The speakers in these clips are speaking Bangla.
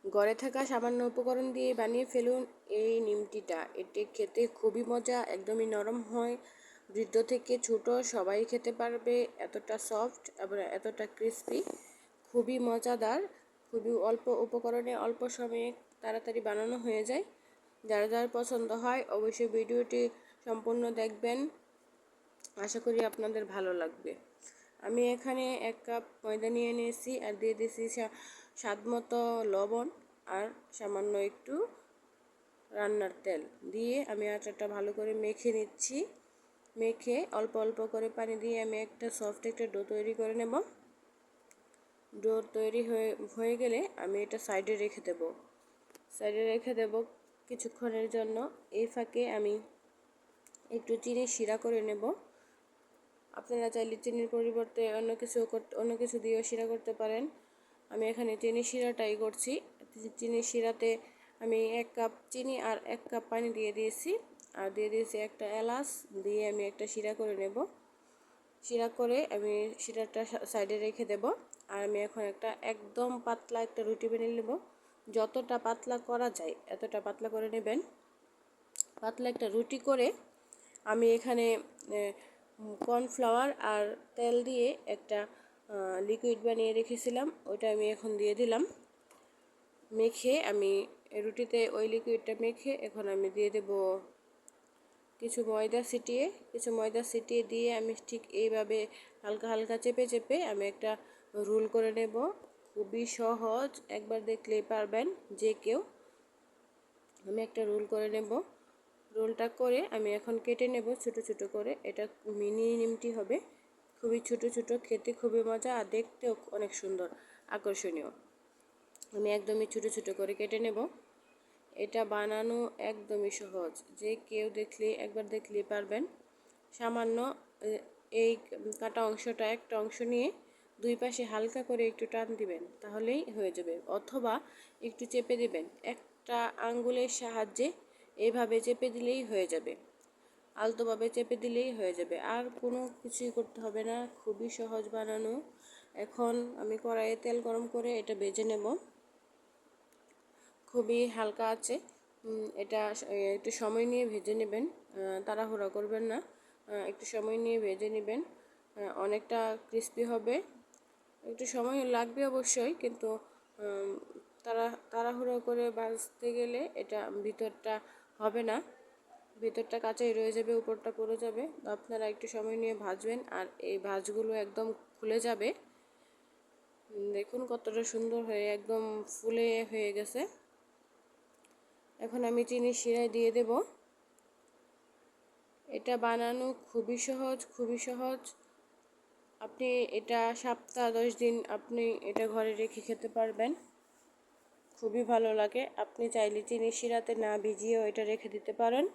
ঘরে থাকা সামান্য উপকরণ দিয়ে বানিয়ে ফেলুন এই নিমকিটা। এটি খেতে খুবই মজা, একদমই নরম হয়। বৃদ্ধ থেকে ছোট সবাই খেতে পারবে, এতটা সফট এবং এতটা ক্রিস্পি, খুবই মজাদার। খুবই অল্প উপকরণে অল্প সময়ে তাড়াতাড়ি বানানো হয়ে যায়। যার যার পছন্দ হয় অবশ্যই ভিডিওটি সম্পূর্ণ দেখবেন, আশা করি আপনাদের ভালো লাগবে। আমি এখানে 1 কাপ ময়দা নিয়ে নিয়েছি আর দিয়ে দিয়েছি স্বাদ মতো লবণ আর সামান্য একটু রান্নার তেল দিয়ে আমি আটাটা ভালো করে মেখে নিচ্ছি। মেখে অল্প অল্প করে পানি দিয়ে আমি একটা সফট একটা ডো তৈরি করে নেব। ডো তৈরি হয়ে গেলে আমি এটা সাইডে রেখে দেব কিছুক্ষণের জন্য। এই ফাঁকে আমি একটু চিনি শিরা করে নেব। আপনারা চাইলে চিনির পরিবর্তে অন্য কিছু দিয়েও শিরা করতে পারেন। আমি এখানে চিনি শিরাটাই করছি। চিনি শিরাতে আমি 1 কাপ চিনি আর 1 কাপ পানি দিয়ে দিয়েছি আর দিয়ে দিয়েছি একটা এলাচ, দিয়ে আমি একটা শিরা করে নেব। শিরা করে আমি শিরাটা সাইডে রেখে দেব। আর আমি এখন একদম পাতলা একটা রুটি বানিয়ে নেব। যতটা পাতলা করা যায় এতটা পাতলা করে নেবেন। পাতলা একটা রুটি করে আমি এখানে কর্নফ্লাওয়ার আর তেল দিয়ে একটা লিকুইড বানিয়ে রেখেছিলাম, ওইটা আমি এখন দিয়ে দিলাম। মেখে আমি রুটিতে ওই লিকুইডটা মেখে এখন আমি দিয়ে দেব কিছু ময়দা ছিটিয়ে দিয়ে আমি ঠিক এইভাবে হালকা হালকা চেপে চেপে আমি একটা রোল করে নেব। খুবই সহজ, একবার দেখলেই পারবেন যে কেউ। আমি একটা রোল করে নেব। রোলটা করে আমি এখন কেটে নেব ছোট ছোট করে। এটা মিনি নিমটি হবে, খুবই ছোট ছোট, খেতে খুবই মজা আর দেখতেও অনেক সুন্দর আকর্ষণীয়। আমি একদমই ছোট ছোট করে কেটে নেব। এটা বানানো একদমই সহজ, যে কেউ একবার দেখলেই পারবেন। সামান্য এই কাটা অংশটা একটা অংশ নিয়ে দুই পাশে হালকা করে একটু টান দিবেন, তাহলেই হয়ে যাবে। অথবা একটু চেপে দিবেন, একটা আঙ্গুলের সাহায্যে এইভাবে চেপে দিলেই হয়ে যাবে, আলতোভাবে চেপে দিলেই হয়ে যাবে। আর কোনো কিছুই করতে হবে না, খুবই সহজ বানানো। এখন আমি কড়াইয়ে তেল গরম করে এটা ভেজে নেব। খুবই হালকা আছে, এটা একটু সময় নিয়ে ভেজে নেবেন, তাড়াহুড়া করবেন না, একটু সময় নিয়ে ভেজে নেবেন। অনেকটা ক্রিস্পি হবে, একটু সময় লাগবে অবশ্যই, কিন্তু তাড়াহুড়ো করে ভাজতে গেলে এটা ভিতরটা হবে না, ভিতরটা কাঁচাই রয়ে যাবে, উপরটা পুড়ে যাবে। আপনারা একটু সময় নিয়ে ভাজবেন আর এই ভাজগুলো একদম খুলে যাবে। দেখুন কতটা সুন্দর হয়ে একদম ফুলে হয়ে গেছে। এখন আমি চিনি শিরা দিয়ে দেব। এটা বানানো খুবই সহজ। আপনি এটা সপ্তাহ 10 দিন আপনি এটা ঘরে রেখে খেতে পারবেন, খুবই ভালো লাগে। আপনি চাইলে চিনি শিরাতে না ভিজিয়েও এটা রেখে দিতে পারেন,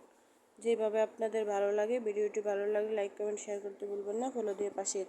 যেভাবে আপনাদের ভালো লাগে। ভিডিওটি ভালো লাগলে লাইক কমেন্ট শেয়ার করতে ভুলবেন না, ফলো দিয়ে পাশে